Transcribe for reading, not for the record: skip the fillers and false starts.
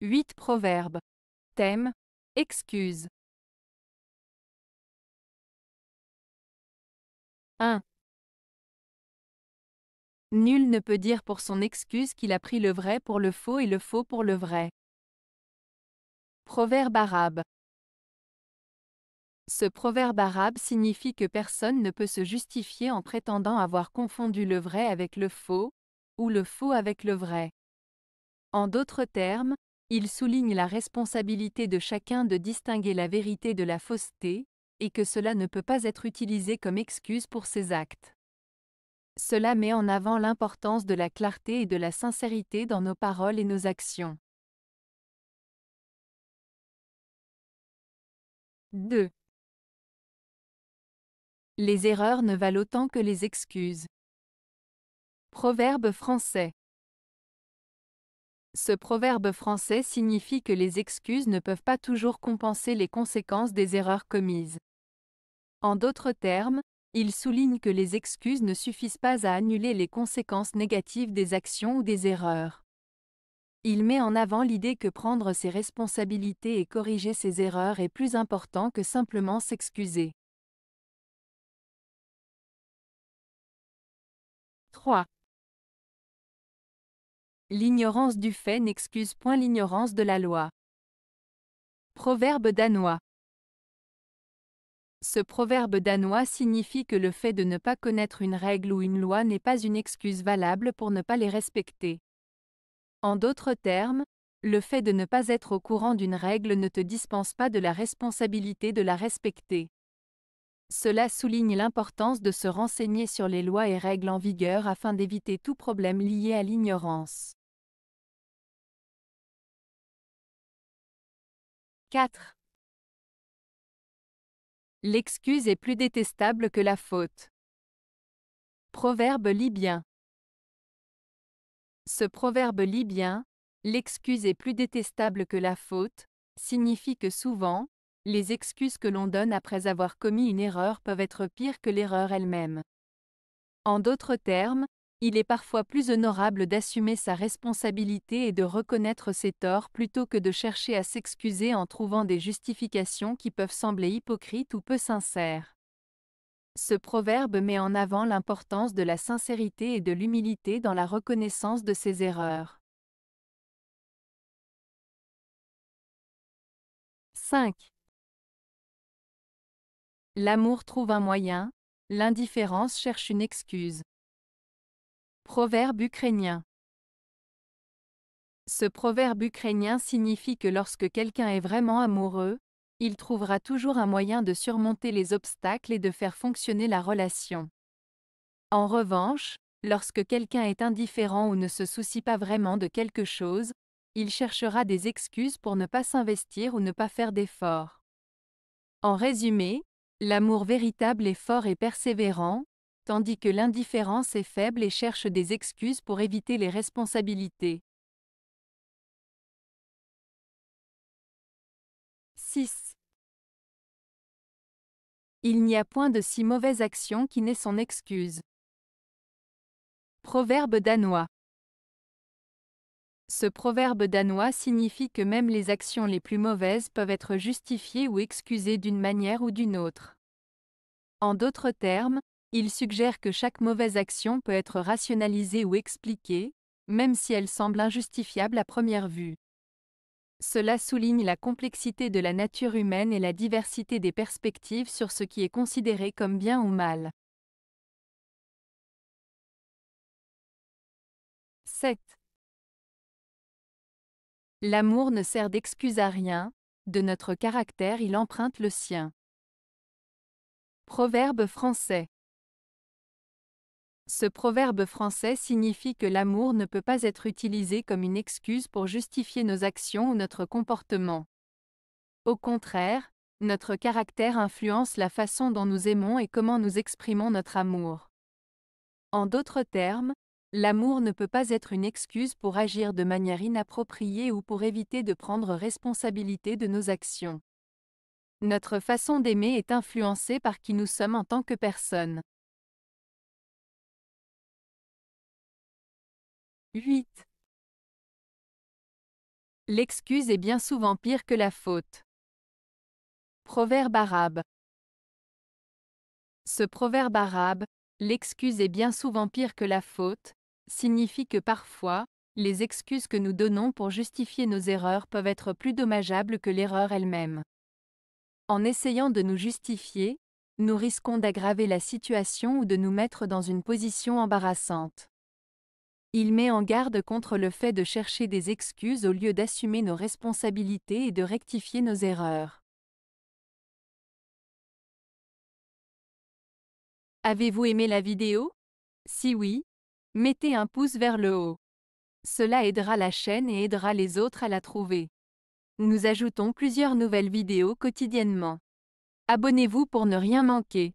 8 proverbes. Thème: excuse. 1. Nul ne peut dire pour son excuse qu'il a pris le vrai pour le faux et le faux pour le vrai. Proverbe arabe. Ce proverbe arabe signifie que personne ne peut se justifier en prétendant avoir confondu le vrai avec le faux, ou le faux avec le vrai. En d'autres termes, il souligne la responsabilité de chacun de distinguer la vérité de la fausseté, et que cela ne peut pas être utilisé comme excuse pour ses actes. Cela met en avant l'importance de la clarté et de la sincérité dans nos paroles et nos actions. 2. Les erreurs ne valent autant que les excuses. Proverbe français. Ce proverbe français signifie que les excuses ne peuvent pas toujours compenser les conséquences des erreurs commises. En d'autres termes, il souligne que les excuses ne suffisent pas à annuler les conséquences négatives des actions ou des erreurs. Il met en avant l'idée que prendre ses responsabilités et corriger ses erreurs est plus important que simplement s'excuser. 3. L'ignorance du fait n'excuse point l'ignorance de la loi. Proverbe danois. Ce proverbe danois signifie que le fait de ne pas connaître une règle ou une loi n'est pas une excuse valable pour ne pas les respecter. En d'autres termes, le fait de ne pas être au courant d'une règle ne te dispense pas de la responsabilité de la respecter. Cela souligne l'importance de se renseigner sur les lois et règles en vigueur afin d'éviter tout problème lié à l'ignorance. 4. L'excuse est plus détestable que la faute. Proverbe libyen. Ce proverbe libyen, l'excuse est plus détestable que la faute, signifie que souvent, les excuses que l'on donne après avoir commis une erreur peuvent être pires que l'erreur elle-même. En d'autres termes, il est parfois plus honorable d'assumer sa responsabilité et de reconnaître ses torts plutôt que de chercher à s'excuser en trouvant des justifications qui peuvent sembler hypocrites ou peu sincères. Ce proverbe met en avant l'importance de la sincérité et de l'humilité dans la reconnaissance de ses erreurs. 5. L'amour trouve un moyen, l'indifférence cherche une excuse. Proverbe ukrainien. Ce proverbe ukrainien signifie que lorsque quelqu'un est vraiment amoureux, il trouvera toujours un moyen de surmonter les obstacles et de faire fonctionner la relation. En revanche, lorsque quelqu'un est indifférent ou ne se soucie pas vraiment de quelque chose, il cherchera des excuses pour ne pas s'investir ou ne pas faire d'efforts. En résumé, l'amour véritable est fort et persévérant, tandis que l'indifférence est faible et cherche des excuses pour éviter les responsabilités. 6. Il n'y a point de si mauvaise action qui n'ait son excuse. Proverbe danois. Ce proverbe danois signifie que même les actions les plus mauvaises peuvent être justifiées ou excusées d'une manière ou d'une autre. En d'autres termes, il suggère que chaque mauvaise action peut être rationalisée ou expliquée, même si elle semble injustifiable à première vue. Cela souligne la complexité de la nature humaine et la diversité des perspectives sur ce qui est considéré comme bien ou mal. 7. L'amour ne sert d'excuse à rien, de notre caractère il emprunte le sien. Proverbe français. Ce proverbe français signifie que l'amour ne peut pas être utilisé comme une excuse pour justifier nos actions ou notre comportement. Au contraire, notre caractère influence la façon dont nous aimons et comment nous exprimons notre amour. En d'autres termes, l'amour ne peut pas être une excuse pour agir de manière inappropriée ou pour éviter de prendre responsabilité de nos actions. Notre façon d'aimer est influencée par qui nous sommes en tant que personne. 8. L'excuse est bien souvent pire que la faute. Proverbe arabe. Ce proverbe arabe, l'excuse est bien souvent pire que la faute, signifie que parfois, les excuses que nous donnons pour justifier nos erreurs peuvent être plus dommageables que l'erreur elle-même. En essayant de nous justifier, nous risquons d'aggraver la situation ou de nous mettre dans une position embarrassante. Il met en garde contre le fait de chercher des excuses au lieu d'assumer nos responsabilités et de rectifier nos erreurs. Avez-vous aimé la vidéo? Si oui, mettez un pouce vers le haut. Cela aidera la chaîne et aidera les autres à la trouver. Nous ajoutons plusieurs nouvelles vidéos quotidiennement. Abonnez-vous pour ne rien manquer.